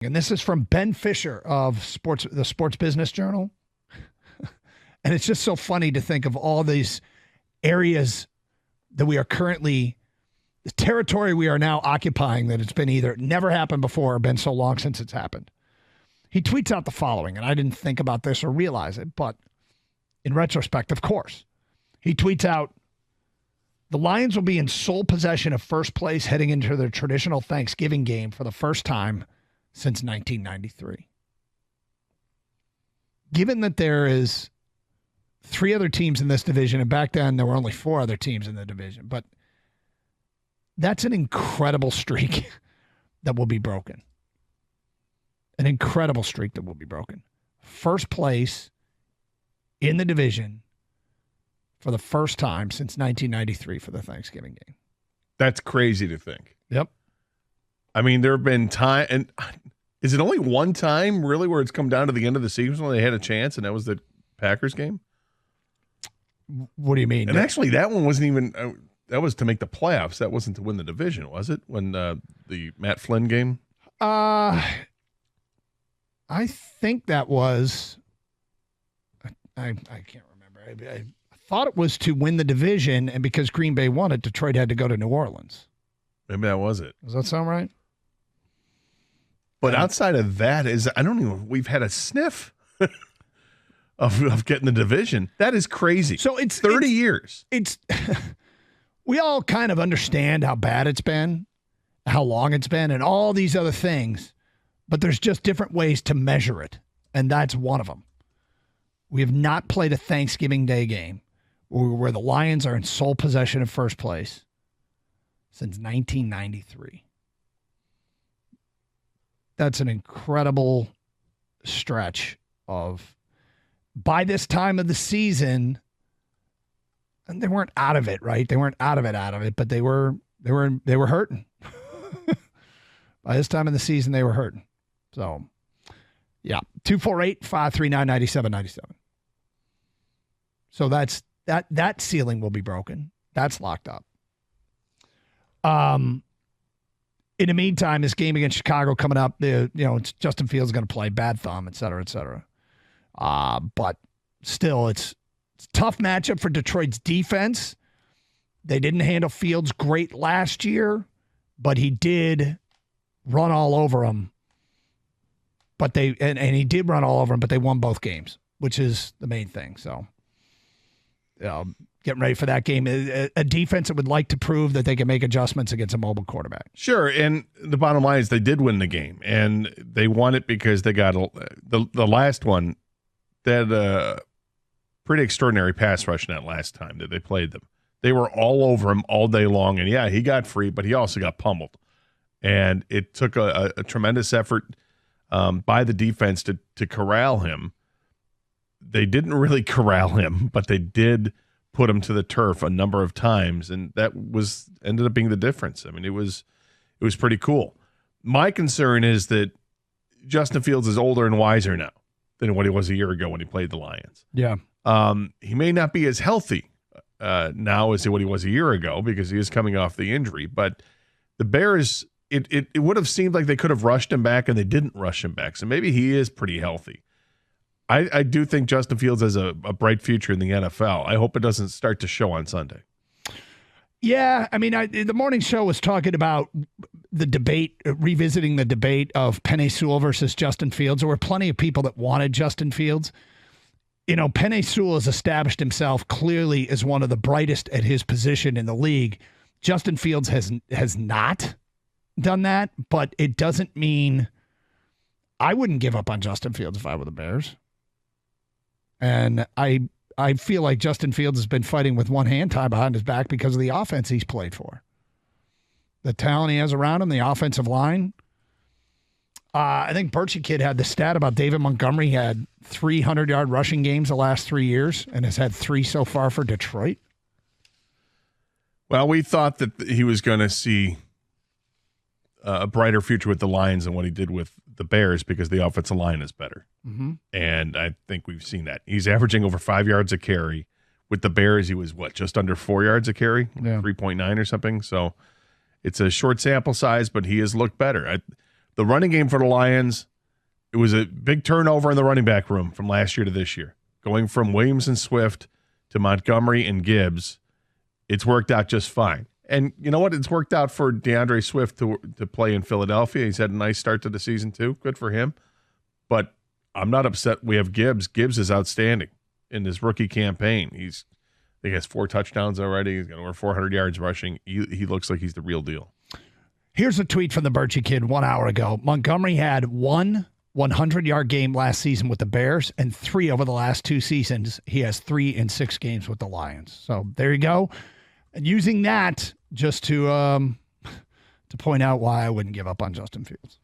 And this is from Ben Fisher of the Sports Business Journal. And it's just so funny to think of all these areas that we are currently, the territory we are now occupying, that it's been either never happened before or been so long since it's happened. He tweets out the following, and I didn't think about this or realize it, but in retrospect, of course. He tweets out, the Lions will be in sole possession of first place heading into their traditional Thanksgiving game for the first time since 1993. Given that there is 3 other teams in this division, and back then there were only 4 other teams in the division, but that's an incredible streak that will be broken. An incredible streak that will be broken. First place in the division for the first time since 1993 for the Thanksgiving game. That's crazy to think. Yep. I mean, there have been time, and is it only one time really where it's come down to the end of the season when they had a chance, and that was the Packers game? What do you mean? And actually, that one wasn't even. That was to make the playoffs. That wasn't to win the division, was it? When the Matt Flynn game? I think that was. I can't remember. I thought it was to win the division, and because Green Bay won it, Detroit had to go to New Orleans. Maybe that was it. Does that sound right? But outside of that, I don't even. We've had a sniff of getting the division. That is crazy. So it's 30 years. It's we all kind of understand how bad it's been, how long it's been, and all these other things. But there's just different ways to measure it, and that's one of them. We have not played a Thanksgiving Day game where the Lions are in sole possession of first place since 1993. That's an incredible stretch of, by this time of the season, and they weren't out of it, right? They weren't out of it, but they were hurting. By this time of the season, they were hurting. So, yeah, 248-539-9797. So that ceiling will be broken. That's locked up. In the meantime, this game against Chicago coming up, it's Justin Fields is going to play, bad thumb, et cetera, et cetera. But still, it's a tough matchup for Detroit's defense. They didn't handle Fields great last year, but he did run all over them. But he did run all over them, but they won both games, which is the main thing. So, getting ready for that game. A defense that would like to prove that they can make adjustments against a mobile quarterback. Sure, and the bottom line is they did win the game, and they won it because they got the last one. They had a pretty extraordinary pass rush in that last time that they played them. They were all over him all day long, and yeah, he got free, but he also got pummeled. And it took a tremendous effort by the defense to corral him. They didn't really corral him, but they did put him to the turf a number of times, and that ended up being the difference. I mean, it was pretty cool. My concern is that Justin Fields is older and wiser now than what he was a year ago when he played the Lions. Yeah. He may not be as healthy now as what he was a year ago because he is coming off the injury, but the Bears, it would have seemed like they could have rushed him back, and they didn't rush him back. So maybe he is pretty healthy. I do think Justin Fields has a bright future in the NFL. I hope it doesn't start to show on Sunday. Yeah, I mean, the morning show was talking about the debate, revisiting the debate of Penei Sewell versus Justin Fields. There were plenty of people that wanted Justin Fields. Penei Sewell has established himself clearly as one of the brightest at his position in the league. Justin Fields has not done that, but it doesn't mean I wouldn't give up on Justin Fields if I were the Bears. And I feel like Justin Fields has been fighting with one hand tied behind his back because of the offense he's played for. The talent he has around him, the offensive line. I think Birchie Kid had the stat about David Montgomery had 300-yard rushing games the last 3 years and has had 3 so far for Detroit. Well, we thought that he was going to see a brighter future with the Lions than what he did with the Bears because the offensive line is better. Mm-hmm. And I think we've seen that. He's averaging over 5 yards a carry. With the Bears, he was, just under 4 yards a carry? Yeah. 3.9 or something. So it's a short sample size, but he has looked better. The running game for the Lions, it was a big turnover in the running back room from last year to this year. Going from Williams and Swift to Montgomery and Gibbs, it's worked out just fine. And you know what? It's worked out for DeAndre Swift to play in Philadelphia. He's had a nice start to the season too. Good for him. But I'm not upset we have Gibbs. Gibbs is outstanding in this rookie campaign. I think he has 4 touchdowns already. He's got over 400 yards rushing. He looks like he's the real deal. Here's a tweet from the Birchie Kid 1 hour ago. Montgomery had 1 100-yard game last season with the Bears and 3 over the last 2 seasons. He has 3 in 6 games with the Lions. So there you go. And using that just to point out why I wouldn't give up on Justin Fields.